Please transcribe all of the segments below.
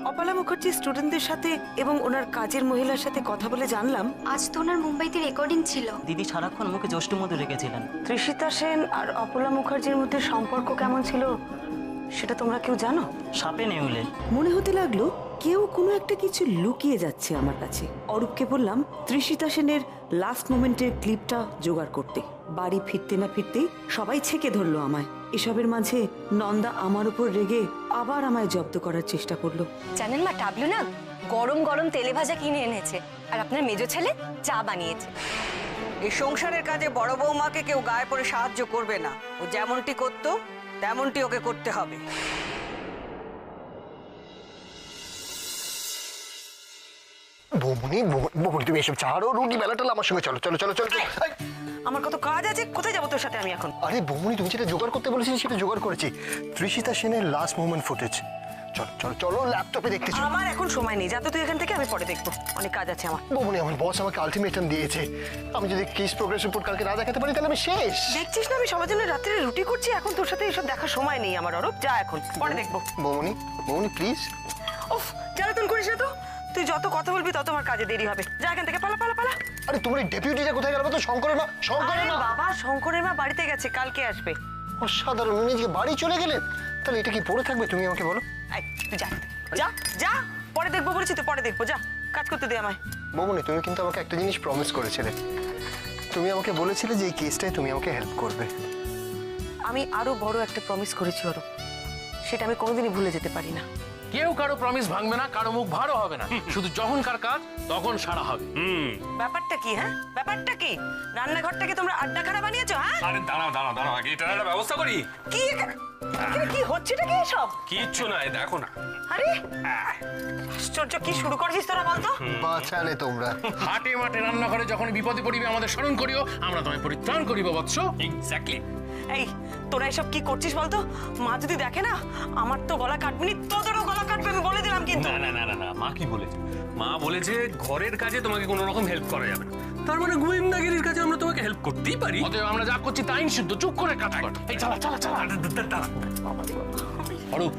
অপলা মুখার্জি স্টুডেন্টদের সাথে এবং ওনার কাজের মহিলার সাথে কথা বলে জানলাম আজ তো ওনার মুম্বাইতে রেকর্ডিং ছিল। দিদি সারাক্ষণ মুখে যষ্টি মধু রেখেছিলেন। তৃষিতা সেন আর অপলা মুখার্জির মধ্যে সম্পর্ক কেমন ছিল সেটা তোমরা কেউ জানো? সাপে নেউলে। মনে হতে লাগলো কেউ কোনো একটা কিছু লুকিয়ে যাচ্ছে আমার কাছে। অরূপকে বললাম তৃষিতা সেনের লাস্ট মোমেন্টের ক্লিপটা জোগাড় করতে। বাড়ি ফিরতে না ফিরতেই সবাই ছেকে ধরলো আমায়। এসবের মাঝে নন্দা আমার উপর রেগে আবার আমায় জব্দ করার চেষ্টা করলো। জানেন মা, টাবলু না গরম গরম তেলে ভাজা কিনে এনেছে আর আপনার মেজো ছেলে চা বানিয়েছে। এই সংসারের কাজে বড় বৌমাকে কেউ গায়ে পড়ে সাহায্য করবে না। ও যেমনটি করতো তেমনটি ওকে করতে হবে। বৌমনি বৌমনি তুমি এসব ছাড়ো, রুটি বেলাটা আমার সঙ্গে চলো চলো চলো চলো। আমার কত কাজ আছে, কোথায় যাবো তোর সাথে আমি এখন? আরে বৌমনি তুমি যেটা জোগাড় করতে বলেছিলে সেটা জোগাড় করেছি। তৃষিতা সেনের লাস্ট মোমেন্ট ফুটেজ। চলো চলো চলো ল্যাপটপে দেখতে চলো। আমার এখন সময় নেই, যাতে তুই এখান থেকে, আমি পরে দেখবো, অনেক কাজ আছে আমার। বৌমনি আমার বস আমাকে আলটিমেটাম দিয়েছে, আমি যদি কেস প্রোগ্রেস রিপোর্ট কালকে না দেখাতে পারি তাহলে আমি শেষ। দেখছিস না আমি সবার জন্য রাত্রে রুটি করছি, এখন তোর সাথে এসব দেখার সময় নেই আমার। অরূপ যা, এখন পরে দেখবো। বৌমনি বৌমনি প্লিজ। উফ, জ্বালাতন করিস না তো। তুই যত কথা বলবি তত আমার কাজে দেরি হবে। যা এখান থেকে, পালা পালা পালা। আরে তোমার এই ডেপুটিটা কোথায় গেল? তো শঙ্করের মা, শঙ্করের মা। বাবা, শঙ্করের মা বাড়িতে গেছে, কালকে আসবে। অসাধারণ, উনি আজকে বাড়ি চলে গেলেন। তাহলে এটা কি পড়ে থাকবে তুমি আমাকে বলো? এই, তুই যা যা যা, পরে দেখবো বলেছি তো, পরে দেখবো। যা কাজ করতে দে আমায়। বৌমনি তুমি কিন্তু আমাকে একটা জিনিস প্রমিস করেছিলে। তুমি আমাকে বলেছিলে যে এই কেসটায় তুমি আমাকে হেল্প করবে। আমি আরো বড় একটা প্রমিস করেছি অরূপ, সেটা আমি কোনোদিনই ভুলে যেতে পারি না। কেউ কারো প্রমিস ভাঙবে না, কারো মুখ ভারও হবে না। শুধু যখনকার কাজ তখন সারা হবে। ব্যাপারটা কি? হ্যাঁ, ব্যাপারটা কি? রান্নাঘরটাকে তোমরা আড্ডাখানা বানিয়েছো? হ্যাঁ, আরে দাঁড়াও দাঁড়াও দাঁড়াও, আগে এটার একটা ব্যবস্থা করি। কি এখানে কি হচ্ছেটা কি সব? কিচ্ছু নাই, দেখো না। আরে আশ্চর্য, কি শুরু করেছিস তোরা বলতো? বাঁচালে তোমরা। হাটে মাঠে রান্নাঘরে যখন বিপদে পড়িবে আমাদের স্মরণ করিও, আমরা তোমায় পরিত্রাণ করিব বৎস। এক্স্যাক্টলি। এই তোরা এসব কি করছিস বলতো? মা যদি দেখে না, আমার তো গলা কাটবি, তোদেরও গলা কাটবে, আমি বলে দিলাম কিন্তু। না না না না না, মা কি বলেছে? মা বলেছে ঘরের কাজে তোমাকে কোনো রকম হেল্প করা যাবে না। তার মানে গোয়েন্দাগিরির কাজে আমরা তোমাকে হেল্প করতেই পারি। অতএব আমরা যা করছি তা আইন শুদ্ধ, চুপ করে কাজ কর। এই চালা চালা চালা। অরূপ,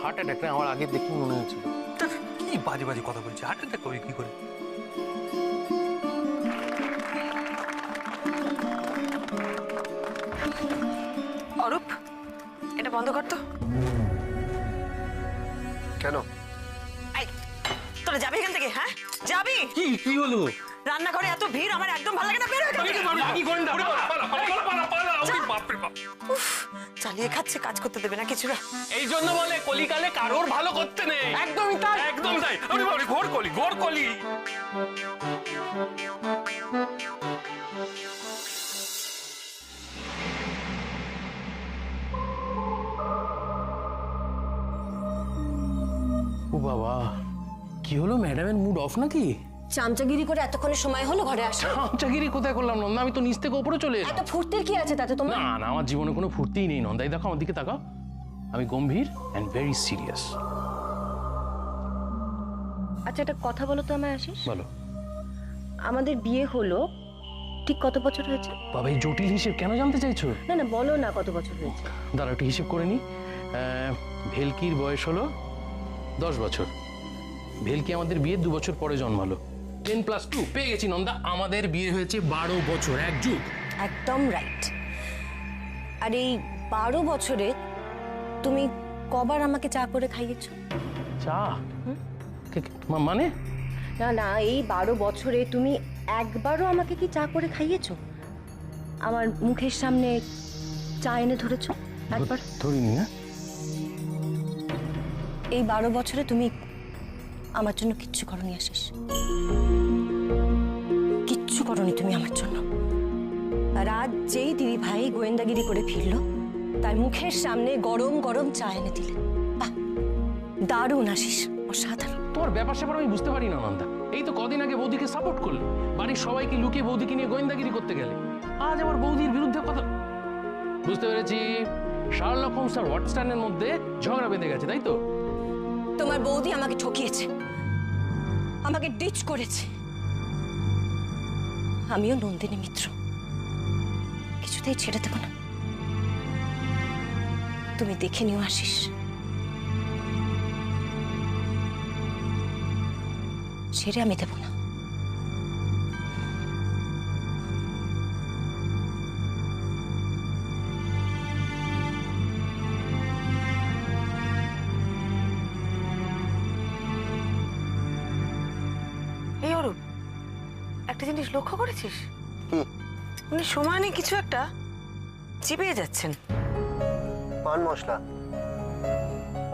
হার্ট অ্যাটাক আমার আগে দেখে মনে হয়েছিল। কি বাজে বাজে কথা বলছি, হার্ট অ্যাটাক করবে কি করে? অরূপ, এটা বন্ধ কর তো। কেন? এই তোরা যাবি এখান থেকে? হ্যাঁ যাবি? কি কি হলো? রান্নাঘরে এত ভিড়, আমার একদম ভালো লাগে না। বের হয়ে এখান থেকে। উফ, চালিয়ে খাচ্ছে, কাজ করতে দেবে না কিছু না। এই জন্য বলে কলিকালে কারোর ভালো করতে নেই। একদমই তাই, একদম তাই। আরে বাবা, ঘোর কলি, ঘোর কলি। ও বাবা, কি হলো? ম্যাডামের মুড অফ নাকি? চামচাগিরি করে এতক্ষণে সময় হলো ঘরে আসা। চামচাগিরি কোথায় করলাম নন্দা? আমি তো নিচ থেকে উপরে চলে এলাম। এত ফুর্তির কি আছে তাতে তোমার? না না, আমার জীবনে কোনো ফুর্তিই নেই নন্দা। এই দেখো আমার দিকে তাকাও, আমি গম্ভীর এন্ড ভেরি সিরিয়াস। আচ্ছা, একটা কথা বলো তো আমায় আশিস। বলো। আমাদের বিয়ে হলো ঠিক কত বছর হয়েছে? বাবা, এই জটিল হিসেব কেন জানতে চাইছো? না না, বলো না কত বছর হয়েছে। দাঁড়া একটু হিসেব করে নি। ভেলকির বয়স হলো 10 বছর। ভেলকি আমাদের বিয়ের 2 বছর পরে জন্মালো। 10+2 পেয়ে গেছি নন্দা। আমাদের বিয়ে হয়েছে 12 বছর, এক যুগ। একদম রাইট। আর এই 12 বছরে তুমি কবার আমাকে চা করে খাইয়েছো? চা? মানে? না না, এই 12 বছরে তুমি একবারও আমাকে কি চা করে খাইয়েছো? আমার মুখের সামনে চা এনে ধরেছো একবার? ধরিনি না। এই 12 বছরে তুমি আমার জন্য কিচ্ছু করনি আশিস, কিচ্ছু করনি তুমি আমার জন্য। আর আজ যেই দিদি ভাই গোয়েন্দাগিরি করে ফিরলো, তার মুখের সামনে গরম গরম চা এনে দিলেন। বাহ, দারুণ আশিস, অসাধারণ। তোমার ব্যাপার স্যাপার আমি বুঝতে পারি না নন্দা। এই তো কদিন আগে বৌদিকে সাপোর্ট করলে, বাড়ির সবাইকে লুকিয়ে বৌদিকে নিয়ে গোয়েন্দাগিরি করতে গেলে, আজ আবার বৌদির বিরুদ্ধে কথা। বুঝতে পেরেছি, শার্লক হোমস আর ওয়াটসনের মধ্যে ঝগড়া বেঁধে গেছে, তাই তো? তোমার বৌদি আমাকে ঠকিয়েছে, আমাকে ডিচ করেছে। আমিও নন্দিনী মিত্র, কিছুতেই ছেড়ে দেব না। তুমি দেখে নিও আশিস, ছেড়ে আমি দেব না। এই অরূপ, একটা জিনিস লক্ষ্য করেছিস? কি? উনি সমানে কিছু একটা চিবিয়ে যাচ্ছেন। পান মশলা।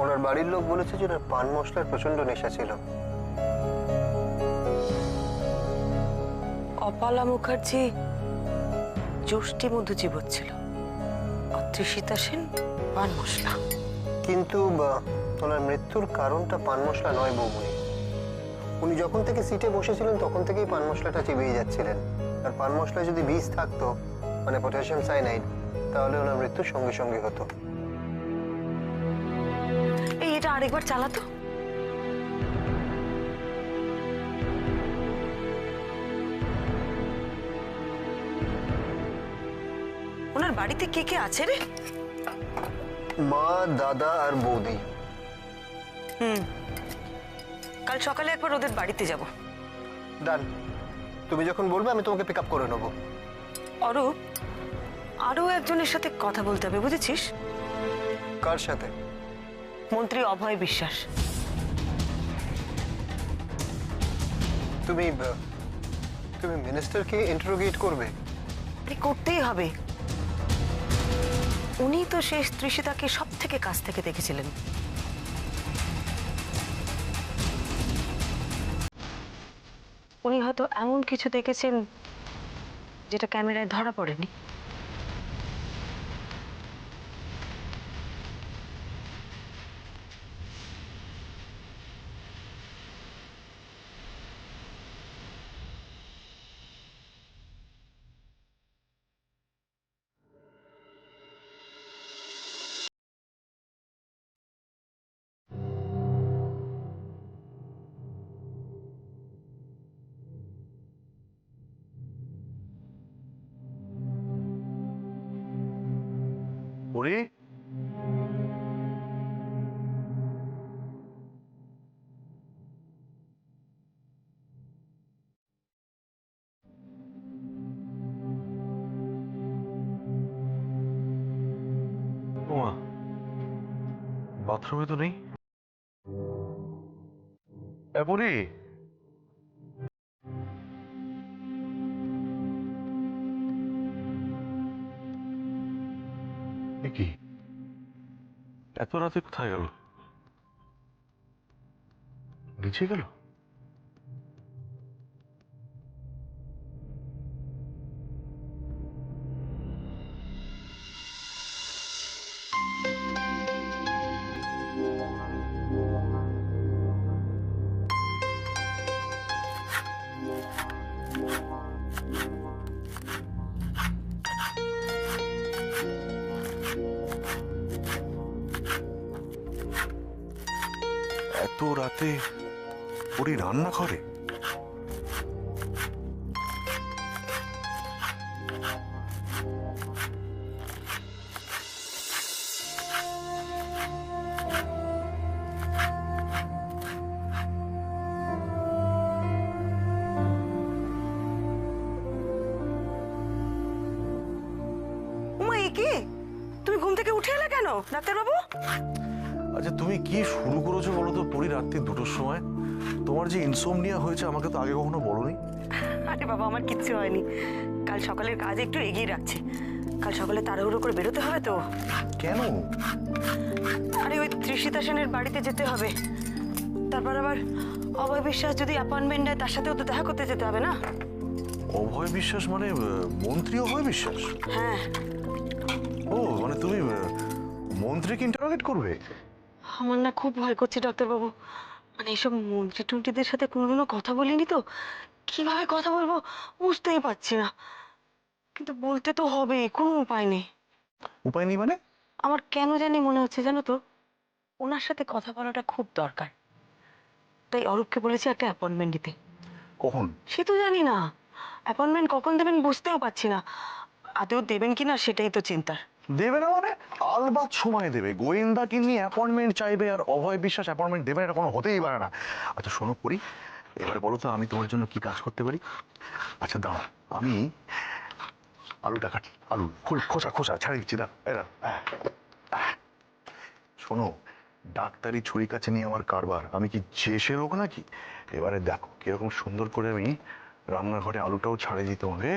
ওনার বাড়ির লোক বলেছে যে ওনার পান মশলার প্রচন্ড নেশা ছিল। কপালা মুখার্জি যষ্টি মধু চিবোচ্ছিল, আর তৃষিতা সেন পান মশলা। কিন্তু ওনার মৃত্যুর কারণটা পান মশলা নয় বৌমনি। উনি যখন থেকে সিটে বসেছিলেন তখন থেকেই পান মশলাটা চিবিয়ে যাচ্ছিলেন। আর পান মশলায় যদি বিষ থাকতো, মানে পটাশিয়াম সাইনাইড, তাহলে ওনার মৃত্যুর সঙ্গে সঙ্গে হতো। এই এটা আরেকবার চালাতো। ওনার বাড়িতে কে কে আছে রে? মা, দাদা আর বৌদি। কাল সকালে একবার ওদের বাড়িতে যাব। ডান। তুমি যখন বলবে আমি তোমাকে পিক আপ করে নেবো। অরূপ, আরো একজনের সাথে কথা বলতে হবে, বুঝেছিস? কার সাথে? মন্ত্রী অভয় বিশ্বাস। তুমি মিনিস্টারকে ইন্টারোগেট করবে? করতেই হবে। উনি তো শেষ তৃষিতাকে সব থেকে কাছ থেকে দেখেছিলেন। উনি হয়তো এমন কিছু দেখেছেন যেটা ক্যামেরায় ধরা পড়েনি। ওরে, ওমা, বাথরুমে তো নেই। এমনই কি এত রাতে কোথায় গেল? নিচে গেল? এত রাতে ওরই রান্না করে? উমা, এ কি? তুমি ঘুম থেকে উঠে এলে কেন ডাক্তারবাবু? আচ্ছা, তুমি কি শুরু করেছো বলো তো পরি, রাত্রি 2টোর সময়? তোমার যে ইনসোমনিয়া হয়েছে আমাকে তো আগে কখনো বলোনি। আরে বাবা, আমার কিচ্ছু হয়নি। কাল সকালের কাজ একটু এগিয়ে রাখছে। কাল সকালে তাড়াহুড়ো করে বেরোতে হবে তো। কেন? আরে ওই তৃষিতা সেনের বাড়িতে যেতে হবে, তারপর আবার অভয় বিশ্বাস যদি অ্যাপয়েন্টমেন্ট দেয় তার সাথেও তো দেখা করতে যেতে হবে না। অভয় বিশ্বাস মানে মন্ত্রী অভয় বিশ্বাস? হ্যাঁ, ও মানে তুমি মন্ত্রীকে ইন্টারোগেট করবে? আমার না খুব ভয় করছে ডাক্তারবাবু। মানে এইসব মন্ত্রী টন্ত্রীদের সাথে কোনোদিনও কথা বলিনি তো, কিভাবে কথা বলবো বুঝতেই পারছি না। কিন্তু বলতে তো হবে, কোনো উপায় নেই। উপায় নেই মানে? আমার কেন জানি মনে হচ্ছে জানো তো, ওনার সাথে কথা বলাটা খুব দরকার। তাই অরূপকে বলেছি একটা অ্যাপয়েন্টমেন্ট দিতে। কখন? সে তো জানি না, অ্যাপয়েন্টমেন্ট কখন দেবেন বুঝতেও পারছি না। আদৌ দেবেন কিনা সেটাই তো চিন্তার। দেবে না মানে? আলবাত সময় দেবে। গোয়েন্দাকে নিয়ে অ্যাপয়েন্টমেন্ট চাইবে আর অভয় বিশ্বাস অ্যাপয়েন্টমেন্ট দেবে না, এটা কোনো হতেই পারে না। আচ্ছা শোনো পরি, এবারে বলো তো আমি তোমার জন্য কি কাজ করতে পারি? আচ্ছা দাঁড়া, আমি আলুটা কাটি, আলু খোসা খোসা ছাড়িয়ে দিচ্ছি, দাঁড়া এরা। শোনো, ডাক্তারি ছুরি কাছে নিয়ে আমার কারবার, আমি কি চেষে লোক নাকি? এবারে দেখো কিরকম সুন্দর করে আমি রান্নাঘরে আলুটাও ছাড়িয়ে দিতে হবে।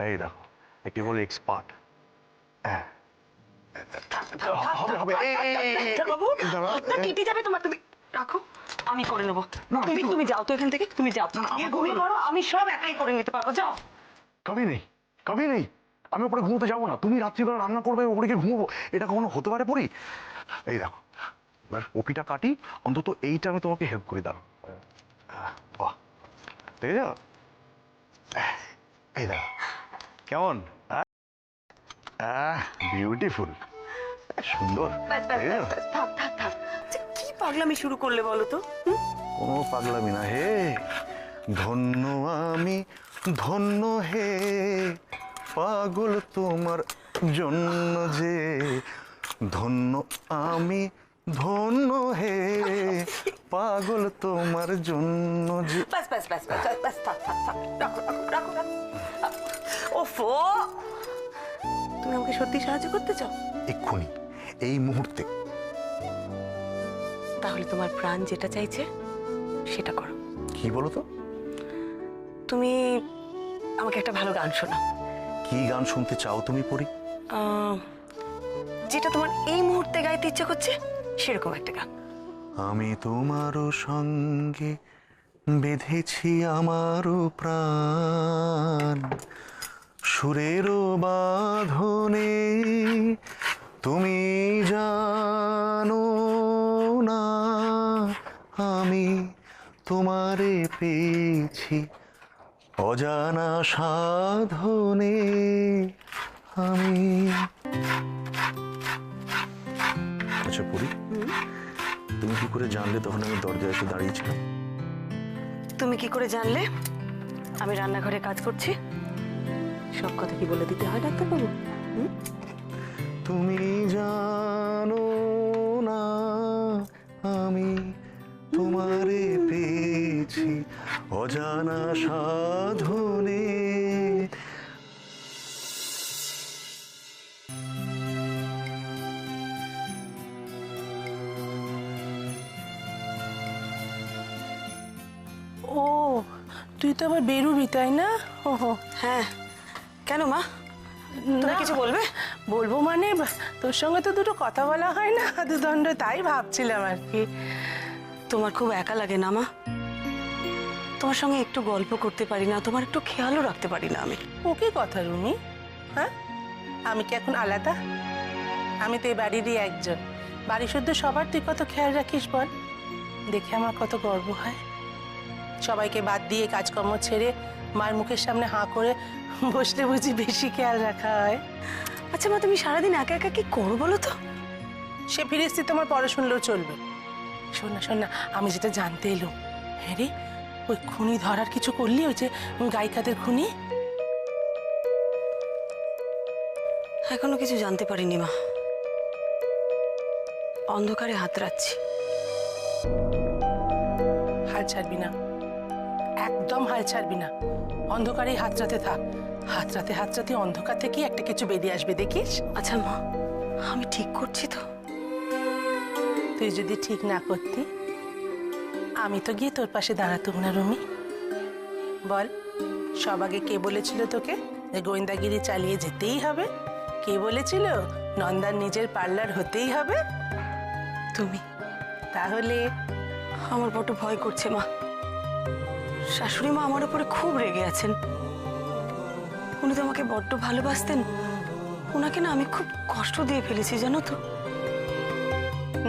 এই দেখো, একে বলে এক্সপার্ট। হ্যাঁ হবে হবে। কেটে যাবে তোমার, তুমি রাখো, আমি করে নেবো। তুমি যাও তো এখান থেকে, তুমি যাও, ঘুমিয়ে পড়ো, আমি সব একাই করে নিতে পারবো, যাও। কবে নেই, কবে নেই, আমি ওপরে ঘুমোতে যাবো না। তুমি রাত্রিবেলা রান্না করবে, ওপরে গিয়ে ঘুমবো, এটা কখনো হতে পারে পরি? এই দেখো, এবার কপিটা কাটি, অন্তত এইটা আমি তোমাকে হেল্প করে দাও। বাহ, দেখে যাও, এই দেখো কেমন, বিউটিফুল, সুন্দর। থাক থাক থাক, কি পাগলামি শুরু করলে বলো তো? কোনো পাগলামি না হে, ধন্য আমি ধন্য হে, পাগল তোমার জন্য যে, ধন্য আমি ধন্য হে, পাগল তোমার জন্য যে। বাস বাস বাস বাস বাস, থাক থাক থাক, রাখো রাখো রাখো রাখো। ওফো, তুমি আমাকে সত্যি সাহায্য করতে চাও? এক্ষুনি, এই মুহূর্তে। তাহলে তোমার প্রাণ যেটা চাইছে সেটা করো। কি বলো তো? তুমি আমাকে একটা ভালো গান শোনাও। কি গান শুনতে চাও তুমি পরি? যেটা তোমার এই মুহূর্তে গাইতে ইচ্ছে করছে সেরকম একটা গান। আমি তোমারও সঙ্গে বেঁধেছি আমারও প্রাণ, সুরেরও বাঁধনে তুমি জানো না, আমি তোমারে পেয়েছি অজানা সাধনে। আমি আচ্ছা পরি, তুমি কি করে জানলে তখন আমি দরজায় এসে দাঁড়িয়েছিলাম? তুমি কি করে জানলে আমি রান্নাঘরে কাজ করছি? সব কথা কি বলে দিতে হয় ডাক্তারবাবু? তুমি জানো না, আমি তোমারে পেয়েছি অজানা সাধনে। ও, তুই তো আবার বেরুবি তাই না? ওহো, হ্যাঁ, কেন মা, তুমি কিছু বলবে? বলবো মানে তোর সঙ্গে তো দুটো কথা বলা হয় না দুদণ্ড, তাই ভাবছিলাম আর কি। তোমার খুব একা লাগে না মা? তোমার সঙ্গে একটু গল্প করতে পারি না, তোমার একটু খেয়ালও রাখতে পারি না আমি। ও কি কথা রুমি, হ্যাঁ? আমি কি এখন আলাদা? আমি তো এই বাড়িরই একজন, বাড়ি শুদ্ধ সবার তুই কত খেয়াল রাখিস বল। দেখে আমার কত গর্ব হয়। সবাইকে বাদ দিয়ে কাজকর্ম ছেড়ে মায়ের মুখের সামনে হাঁ করে বসলে বুঝি বেশি খেয়াল রাখা হয়। আচ্ছা মা, তুমি সারাদিন একা একা কি করো বলো তো? সে ফিরে এসছি তোমার পড়া শুনলেও চলবে। শোন না শোন না, আমি যেটা জানতে এলাম, হ্যাঁ রে, ওই খুনি ধরার কিছু করলি? ওই যে গায়িকাদের খুনি? এখনো কিছু জানতে পারিনি মা, অন্ধকারে হাত রাখছি। হাল ছাড়বি না, একদম হাল ছাড়বি না। অন্ধকারেই হাতড়াতে থাক, হাতড়াতে অন্ধকার থেকেই একটা কিছু বেরিয়ে আসবে, দেখিস। আচ্ছা মা, আমি ঠিক করছি তো? তুই যদি ঠিক না করতি আমি তো গিয়ে তোর পাশে দাঁড়াতুম না রুমি। বল, সব আগে কে বলেছিল তোকে যে গোয়েন্দাগিরি চালিয়ে যেতেই হবে? কে বলেছিল নন্দার নিজের পার্লার হতেই হবে? তুমি। তাহলে আমার বড় ভয় করছে মা, শাশুড়ি মা আমার উপরে খুব রেগে আছেন। উনি তো আমাকে বড্ড ভালোবাসতেন। ওনাকে না আমি খুব কষ্ট দিয়ে ফেলেছি জানো তো।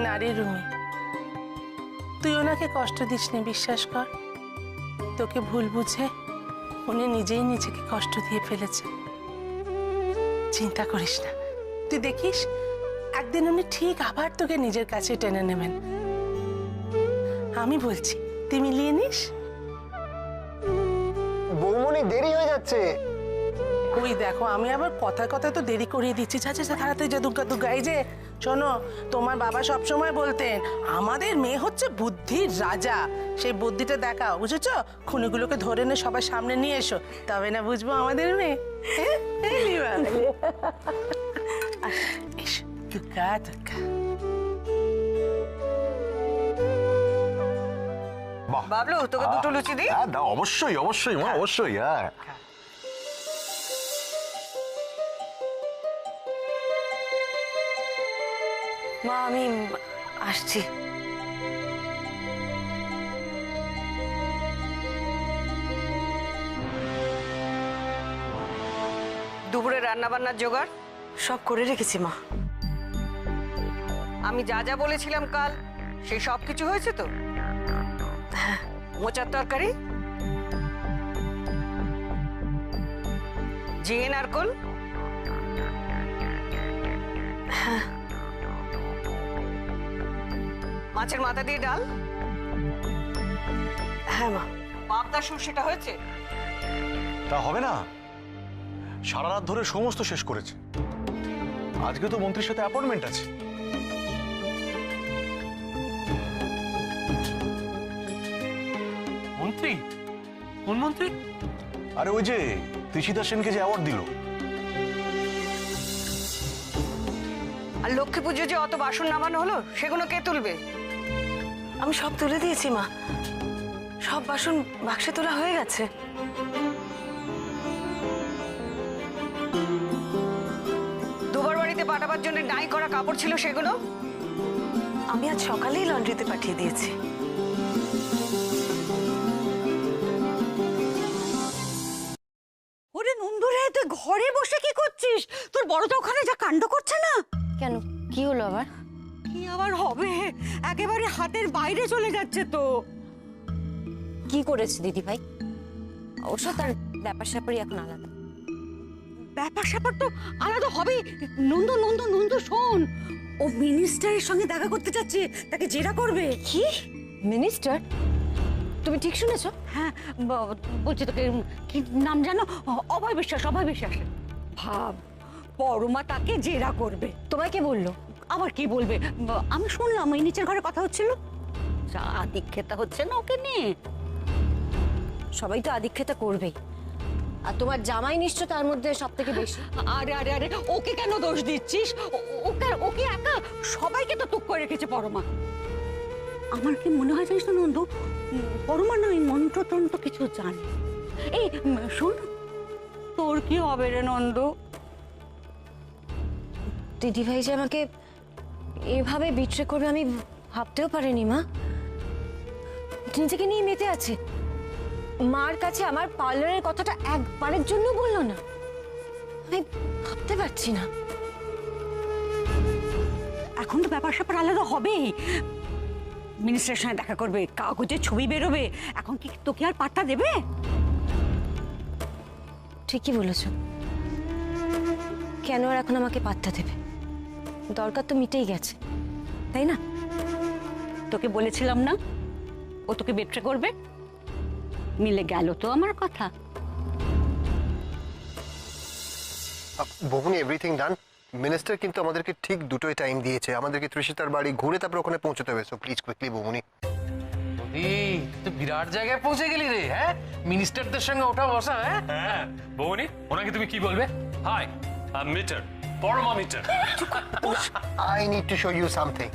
নারী রুমি, তুই ওনাকে কষ্ট দিসনি, বিশ্বাস কর। তোকে ভুল বুঝে উনি নিজেই নিজেকে কষ্ট দিয়ে ফেলেছে। চিন্তা করিস না, তুই দেখিস একদিন উনি ঠিক আবার তোকে নিজের কাছে টেনে নেবেন। আমি বলছি, তুই মিলিয়ে নিস। বৌমনি দেরি হয়ে যাচ্ছে। ওই দেখো, আমি আবার কথায় কথায় তো দেরি করিয়ে দিচ্ছি। আচ্ছা তাড়াতাড়ি যা, দুর্গা দুর্গা। এই যে শোনো, তোমার বাবা সবসময় বলতেন আমাদের মেয়ে হচ্ছে বুদ্ধির রাজা। সেই বুদ্ধিটা দেখাও, বুঝেছো? খুনিগুলোকে ধরে এনে সবার সামনে নিয়ে এসো, তবে না বুঝবো আমাদের মেয়ে। হ্যাঁ? এই নিবা। এসো, দুর্গা দুর্গা। বাবলু, তোকে দুটো লুচি দিই? হ্যাঁ দাও, অবশ্যই অবশ্যই মা, অবশ্যই। হ্যাঁ মা আমি আসছি। দুপুরে রান্না বান্নার জোগাড় সব করে রেখেছি মা। আমি যা যা বলেছিলাম কাল, সেই সব কিছু হয়েছে তো? মোচার তরকারি, ঝিঙে নারকোল, মাছের মাথা দিয়ে ডাল। হ্যাঁ মা। পাবদা সর্ষেটা হয়েছে? তা হবে না, সারা রাত ধরে সমস্ত শেষ করেছে। আজকে তো মন্ত্রীর সাথে অ্যাপয়েন্টমেন্ট আছে। মন্ত্রী? কোন মন্ত্রী? আরে ওই যে ত্রিশিতা সেনকে যে অ্যাওয়ার্ড দিল। আর লক্ষ্মী পুজো যে অত বাসন নামানো হলো, সেগুলো কে তুলবে? আমি সব তুলে দিয়েছি মা, সব বাসন বাক্সে তোলা হয়ে গেছে। দুবার বাড়িতে পাঠাবার জন্য নাই করা কাপড় ছিল, সেগুলো? আমি আজ সকালেই লন্ড্রিতে পাঠিয়ে দিয়েছি। ওরে নন্দুরে, তুই ঘরে বসে কি করছিস? তোর বড় তো ওখানে যা কাণ্ড করছে না। কেন, কি হলো আবার? কি আবার হবে, একেবারে হাতের বাইরে চলে যাচ্ছে তো। কি করেছে দিদি ভাই? অবশ্য তার ব্যাপার স্যাপারই এখন আলাদা। ব্যাপার স্যাপার তো আলাদা হবে। নন্দু নন্দু নন্দু শোন, ও মিনিস্টারের সঙ্গে দেখা করতে যাচ্ছে, তাকে জেরা করবে। কি মিনিস্টার? তুমি ঠিক শুনেছো? হ্যাঁ, বলছি তোকে, কি নাম জানো? অভয় বিশ্বাস, অভয় বিশ্বাস। ভাব, পরমা তাকে জেরা করবে। তোমায় কে বললো? আবার কি বলবে? আমি শুনলাম ওই নিচের ঘরে কথা হচ্ছিল। যা আদিক্ষেতা হচ্ছে না ওকে নিয়ে। সবাই তো আদিক্ষেতা করবেই, আর তোমার জামাই নিশ্চয় তার মধ্যে সব থেকে বেশি। আরে আরে আরে, ওকে কেন দোষ দিচ্ছিস? ওকে একা, সবাইকে তো তুক করে রেখেছে পরমা। আমার কি মনে হয় জানিস তো নন্দু, পরমা না ওই মন্ত্রতন্ত্র কিছু জানে। এই শোন, তোর কি হবে রে নন্দু? দিদি ভাই যে আমাকে এভাবে বিট্রে করবে আমি ভাবতেও পারিনি মা। নিজেকে নিয়ে মেতে আছে। মার কাছে আমার পার্লারের কথাটা একবারের জন্য বললো না। আমি ভাবতে পারছি না। এখন তো ব্যাপার স্যাপার আলাদা হবেই। মিনিস্টারের সঙ্গে দেখা করবে, কাগজে ছবি বেরোবে। এখন কি তোকে আর পাত্তা দেবে? ঠিকই বলেছ। কেন আর এখন আমাকে পাত্তা দেবে? দরকার তো মিটেই গেছে, তাই না? তোকে বলেছিলাম না ও তোকে বেট্রে করবে? মিলে গেল তো আমার কথা। বৌমনি, এভরিথিং ডান। মিনিস্টার কিন্তু আমাদেরকে ঠিক দুটোই টাইম দিয়েছে। আমাদেরকে ত্রিশিতার বাড়ি ঘুরে তারপর ওখানে পৌঁছতে হবে। সো প্লিজ কুইকলি বৌমনি। তুই বিরাট জায়গায় পৌঁছে গেলি রে। হ্যাঁ, মিনিস্টারদের সঙ্গে ওঠা বসা। হ্যাঁ বৌনি, ওনাকে তুমি কি বলবে? হাই, আই মিটার, পরমা মিটার। I need to show you something.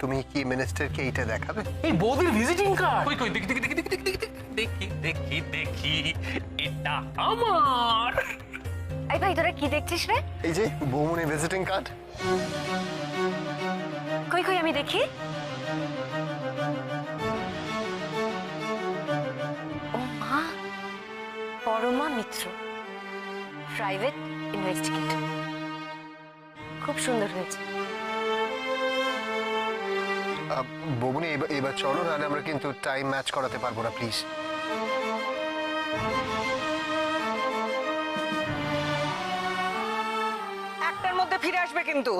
তুমি কি মিনিস্টারকে এইটা দেখাবে? এই বৌদির ভিজিটিং কার্ড। কই কই, দেখি দেখি দেখি দেখি দেখি দেখি দেখি দেখি, এটা আমার। এই ভাই, তোরা কি দেখছিস রে? এই যে বৌমনি ভিজিটিং কার্ড। কই কই আমি দেখি। ও মা, পরমা মিত্র, প্রাইভেট ইনভেস্টিগেটর। খুব সুন্দর হয়েছে। বৌমনি এবার চলো, নাহলে আমরা কিন্তু টাইম ম্যাচ করাতে পারবো না, প্লিজ। একটার মধ্যে ফিরে আসবে কিন্তু।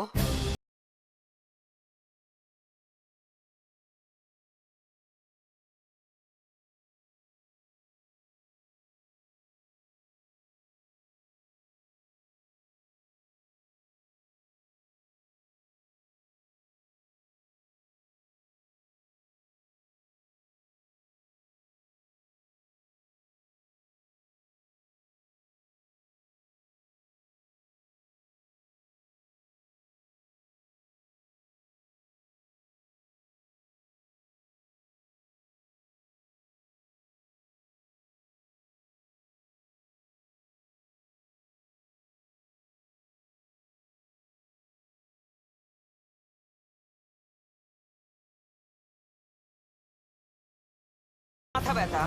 মাথা ব্যথা।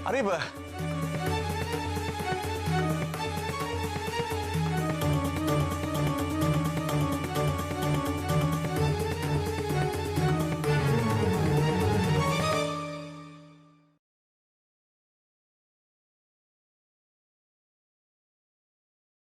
আরে